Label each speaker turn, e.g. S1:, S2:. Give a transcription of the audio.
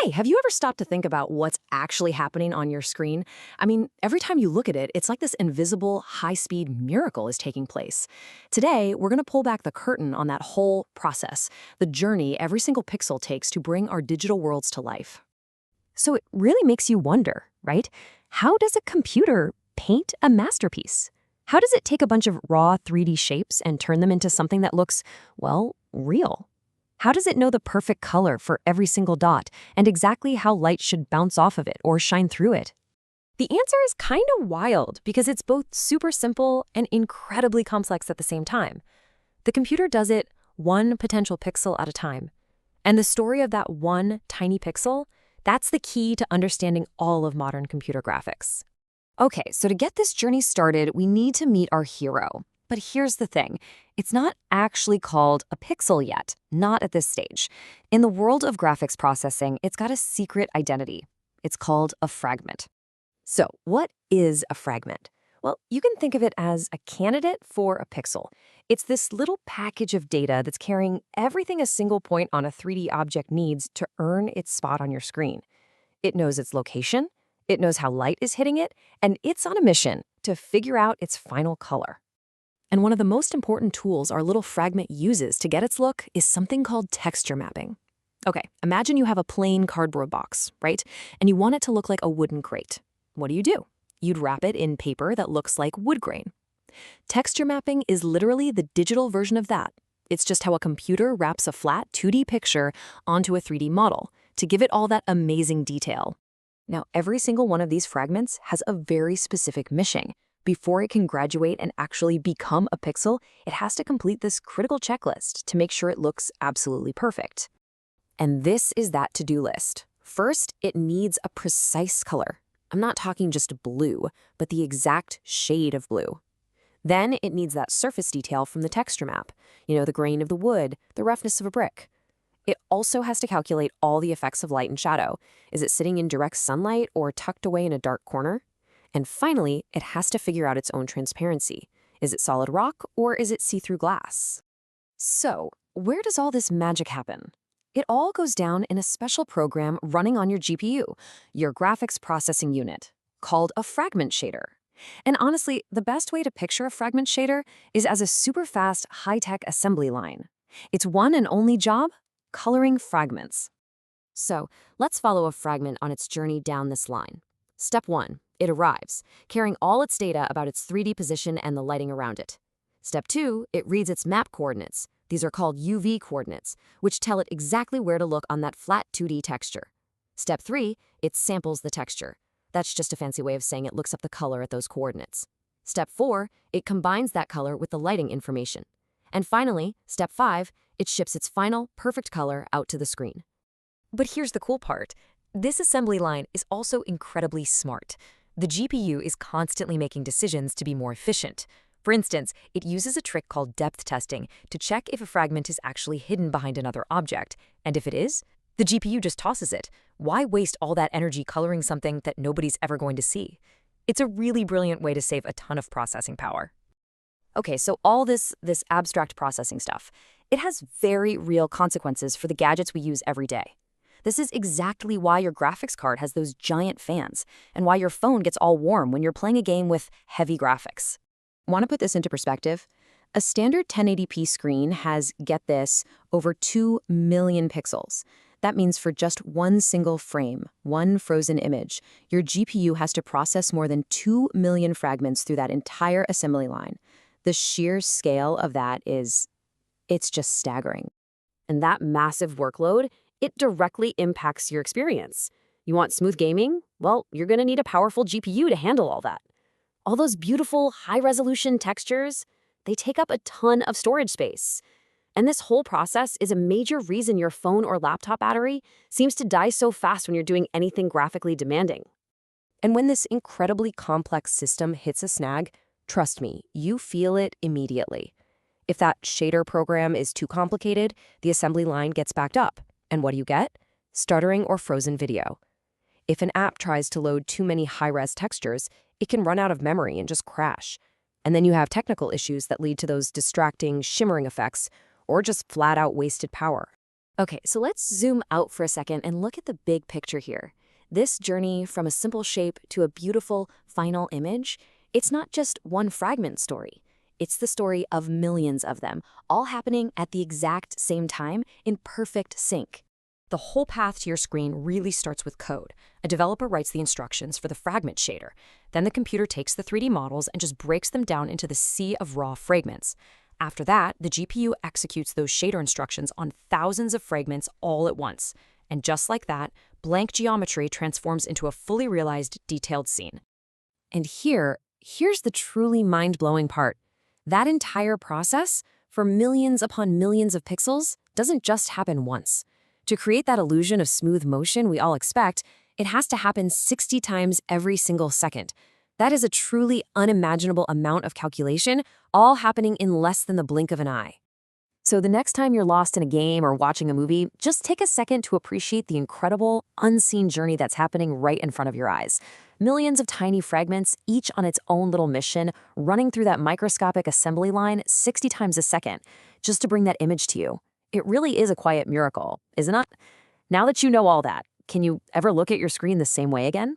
S1: Hey, have you ever stopped to think about what's actually happening on your screen? I mean, every time you look at it, it's like this invisible, high-speed miracle is taking place. Today, we're going to pull back the curtain on that whole process, the journey every single pixel takes to bring our digital worlds to life. So it really makes you wonder, right? How does a computer paint a masterpiece? How does it take a bunch of raw 3D shapes and turn them into something that looks, well, real? How does it know the perfect color for every single dot and exactly how light should bounce off of it or shine through it? The answer is kind of wild because it's both super simple and incredibly complex at the same time. The computer does it one potential pixel at a time. And the story of that one tiny pixel, that's the key to understanding all of modern computer graphics. Okay, so to get this journey started, we need to meet our hero. But here's the thing, it's not actually called a pixel yet, not at this stage. In the world of graphics processing, it's got a secret identity. It's called a fragment. So what is a fragment? Well, you can think of it as a candidate for a pixel. It's this little package of data that's carrying everything a single point on a 3D object needs to earn its spot on your screen. It knows its location, it knows how light is hitting it, and it's on a mission to figure out its final color. And one of the most important tools our little fragment uses to get its look is something called texture mapping. Okay, imagine you have a plain cardboard box, right? And you want it to look like a wooden crate. What do? You'd wrap it in paper that looks like wood grain. Texture mapping is literally the digital version of that. It's just how a computer wraps a flat 2D picture onto a 3D model to give it all that amazing detail. Now, every single one of these fragments has a very specific mission. Before it can graduate and actually become a pixel, it has to complete this critical checklist to make sure it looks absolutely perfect. And this is that to-do list. First, it needs a precise color. I'm not talking just blue, but the exact shade of blue. Then it needs that surface detail from the texture map, the grain of the wood, the roughness of a brick. It also has to calculate all the effects of light and shadow. Is it sitting in direct sunlight or tucked away in a dark corner? And finally, it has to figure out its own transparency. Is it solid rock or is it see-through glass? So, where does all this magic happen? It all goes down in a special program running on your GPU, your graphics processing unit, called a fragment shader. And honestly, the best way to picture a fragment shader is as a super fast, high-tech assembly line. Its one and only job? Coloring fragments. So, let's follow a fragment on its journey down this line. Step 1. It arrives, carrying all its data about its 3D position and the lighting around it. Step 2, it reads its map coordinates. These are called UV coordinates, which tell it exactly where to look on that flat 2D texture. Step 3, it samples the texture. That's just a fancy way of saying it looks up the color at those coordinates. Step 4, it combines that color with the lighting information. And finally, Step 5, it ships its final, perfect color out to the screen. But here's the cool part. This assembly line is also incredibly smart. The GPU is constantly making decisions to be more efficient. For instance, it uses a trick called depth testing to check if a fragment is actually hidden behind another object. And if it is, the GPU just tosses it. Why waste all that energy coloring something that nobody's ever going to see? It's a really brilliant way to save a ton of processing power. Okay, so all this abstract processing stuff, it has very real consequences for the gadgets we use every day. This is exactly why your graphics card has those giant fans, and why your phone gets all warm when you're playing a game with heavy graphics. Want to put this into perspective? A standard 1080p screen has, get this, over 2 million pixels. That means for just one single frame, one frozen image, your GPU has to process more than 2 million fragments through that entire assembly line. The sheer scale of that it's just staggering. And that massive workload, it directly impacts your experience. You want smooth gaming? Well, you're going to need a powerful GPU to handle all that. All those beautiful, high-resolution textures, they take up a ton of storage space. And this whole process is a major reason your phone or laptop battery seems to die so fast when you're doing anything graphically demanding. And when this incredibly complex system hits a snag, trust me, you feel it immediately. If that shader program is too complicated, the assembly line gets backed up. And what do you get? Stuttering or frozen video. If an app tries to load too many high-res textures, it can run out of memory and just crash. And then you have technical issues that lead to those distracting, shimmering effects, or just flat-out wasted power. Okay, so let's zoom out for a second and look at the big picture here. This journey from a simple shape to a beautiful final image, it's not just one fragment story. It's the story of millions of them, all happening at the exact same time in perfect sync. The whole path to your screen really starts with code. A developer writes the instructions for the fragment shader. Then the computer takes the 3D models and just breaks them down into the sea of raw fragments. After that, the GPU executes those shader instructions on thousands of fragments all at once. And just like that, blank geometry transforms into a fully realized, detailed scene. And here's the truly mind-blowing part. That entire process, for millions upon millions of pixels, doesn't just happen once. To create that illusion of smooth motion we all expect, it has to happen 60 times every single second. That is a truly unimaginable amount of calculation, all happening in less than the blink of an eye. So the next time you're lost in a game or watching a movie, just take a second to appreciate the incredible, unseen journey that's happening right in front of your eyes. Millions of tiny fragments, each on its own little mission, running through that microscopic assembly line 60 times a second, just to bring that image to you. It really is a quiet miracle, isn't it? Now that you know all that, can you ever look at your screen the same way again?